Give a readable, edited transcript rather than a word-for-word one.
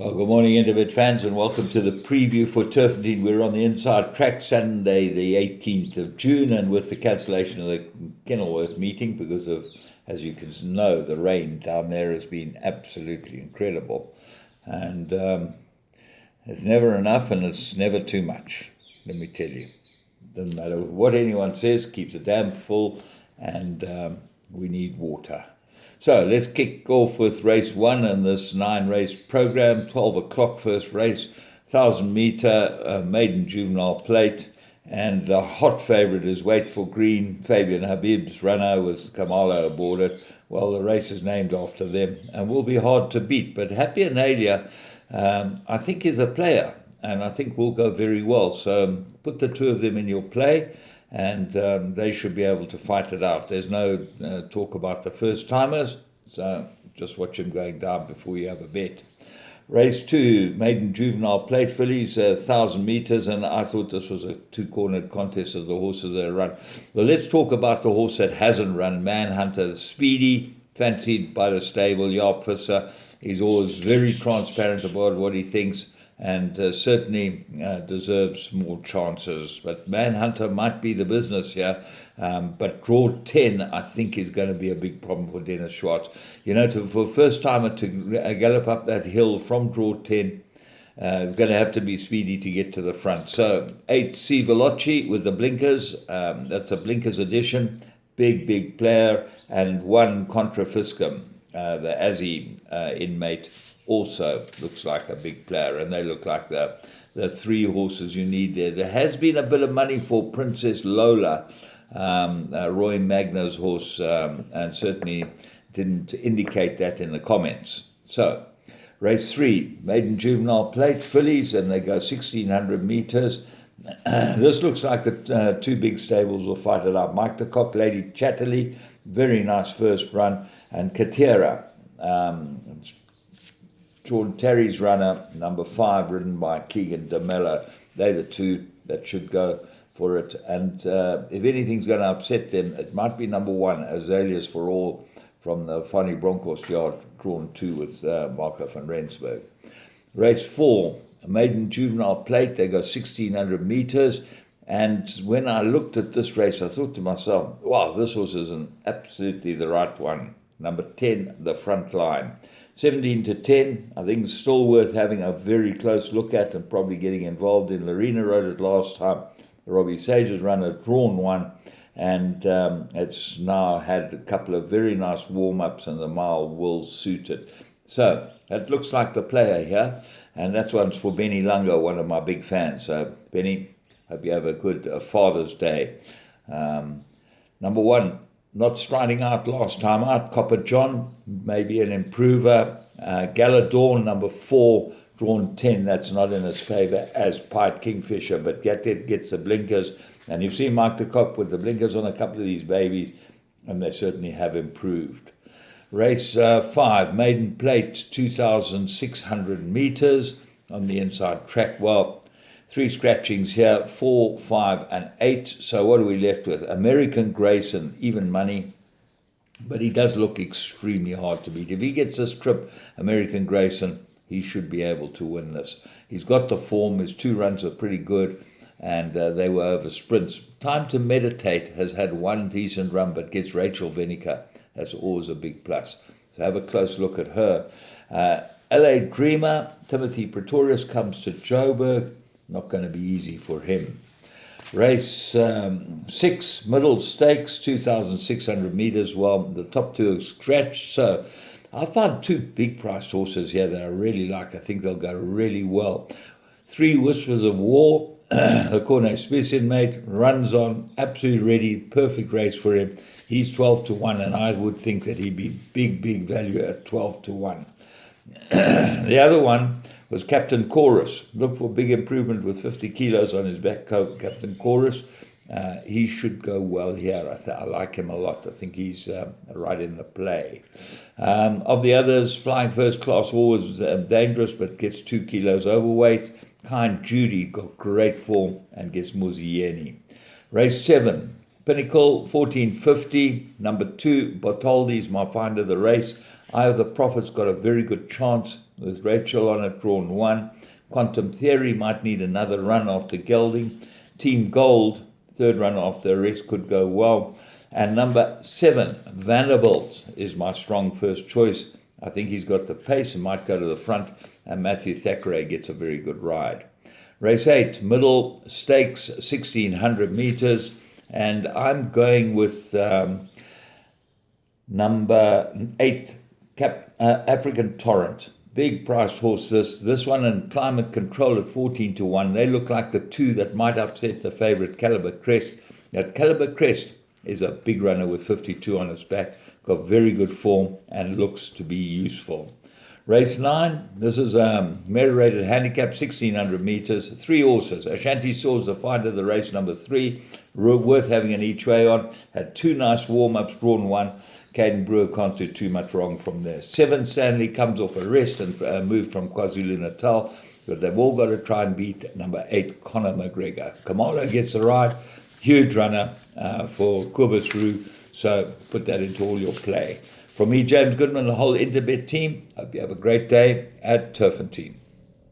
Well, good morning, Intimate fans, and welcome to the preview for Turffontein. We're on the inside track Sunday, the 18th of June, and with the cancellation of the Kenilworth meeting because of, as you can know, the rain down there has been absolutely incredible. And it's never enough and it's never too much, let me tell you. Doesn't matter what anyone says, keeps the dam full, and we need water. So let's kick off with race 1 in this 9-race program. 12 o'clock first race, 1,000 metre maiden juvenile plate, and the hot favourite is Wait for Green. Fabian Habib's runner with Kamala aboard it. Well, the race is named after them and will be hard to beat. But Happy Analia, I think, is a player, and I think will go very well. So put the two of them in your play, and they should be able to fight it out. There's no talk about the first-timers, so just watch them going down before you have a bet. Race 2, maiden juvenile plate fillies, 1,000 metres, and I thought this was a two-cornered contest of the horses that run. Well, let's talk about the horse that hasn't run, Manhunter. Speedy, fancied by the stable, Jaap Visser. He's always very transparent about what he thinks, and certainly deserves more chances. But Manhunter might be the business here. But draw 10, I think, is going to be a big problem for Dennis Schwartz. You know, for first timer to gallop up that hill from draw 10, it's going to have to be speedy to get to the front. So 8, C. Veloci with the blinkers. That's a blinkers edition. Big player. And 1, Contra Fiscum, the Azzy inmate, also looks like a big player, and they look like the 3 horses you need there. There has been a bit of money for Princess Lola, Roy Magna's horse, and certainly didn't indicate that in the comments. So, race 3, maiden juvenile plate fillies, and they go 1,600 metres. This looks like the 2 big stables will fight it out. Mike de Kock, Lady Chatterley, very nice first run, and Katera, Jordan Terry's runner, number 5, ridden by Keegan de Mello. They're the 2 that should go for it. And if anything's going to upset them, it might be number 1, Azaleas for All, from the Fanny Broncos yard, drawn 2 with Marco van Rensburg. Race 4, a maiden juvenile plate. They go 1,600 metres. And when I looked at this race, I thought to myself, wow, this horse is absolutely the right one. Number 10, the front line. 17 to 10, I think it's still worth having a very close look at and probably getting involved in. Lorena rode it last time. Robbie Sage has run a drawn 1, and it's now had a couple of very nice warm-ups, and the mile will suit it. So that looks like the player here, and that's one's for Benny Lungo, one of my big fans. So Benny, hope you have a good Father's Day. Number 1, not striding out last time out, Copper John, maybe an improver. Galadorn, number 4, drawn 10, that's not in its favour as Pied Kingfisher, but gets the blinkers. And you've seen Mike de Kock with the blinkers on a couple of these babies, and they certainly have improved. Race 5, maiden plate, 2,600 metres on the inside track. Well, 3 scratchings here, 4, 5, and 8. So what are we left with? American Grayson, even money, but he does look extremely hard to beat. If he gets this trip, American Grayson, he should be able to win this. He's got the form. His 2 runs are pretty good, and they were over sprints. Time to Meditate has had 1 decent run, but gets Rachel Venica. That's always a big plus. So have a close look at her. LA Dreamer, Timothy Pretorius comes to Joburg. Not going to be easy for him. Race 6, middle stakes, 2,600 metres. Well, the top 2 are scratched. So I found 2 big priced horses here that I really like. I think they'll go really well. 3, Whispers of War. The Cornet Specien mate runs on, absolutely ready, perfect race for him. He's 12 to 1, and I would think that he'd be big value at 12 to 1. The other one was Captain Chorus. Look for big improvement with 50 kilos on his back, Captain Chorus. He should go well here. I like him a lot. I think he's right in the play. Of the others, Flying First Class, always dangerous, but gets 2 kilos overweight. Kind Judy got great form and gets Muzieni. Race 7, Pinnacle, 1450. Number 2, Bartoldi is my find of the race. Eye of the Prophet's got a very good chance with Rachel on it, drawn 1. Quantum Theory might need another run after gelding. Team Gold, third run after a rest, could go well. And number 7, Vanderbilt, is my strong first choice. I think he's got the pace and might go to the front. And Matthew Thackeray gets a very good ride. Race 8, Middle Stakes, 1600 meters. And I'm going with number 8, African Torrent. Big price horse this one, and Climate Control at 14-1. They look like the two that might upset the favourite Caliber Crest. Now Caliber Crest is a big runner with 52 on its back, got very good form and looks to be useful. Race 9, this is a merit-rated handicap, 1600 meters, 3 horses. Ashanti Swords, the find of the race, number 3, worth having an each way on. Had 2 nice warm-ups, drawn 1. Caden Brewer can't do too much wrong from there. 7, Stanley comes off a rest and moved from KwaZulu-Natal, but they've all got to try and beat number 8, Conor McGregor. Kamala gets the ride, huge runner for Kobus Roo, so put that into all your play. From me, James Goodman, the whole Interbet team, hope you have a great day at Turffontein.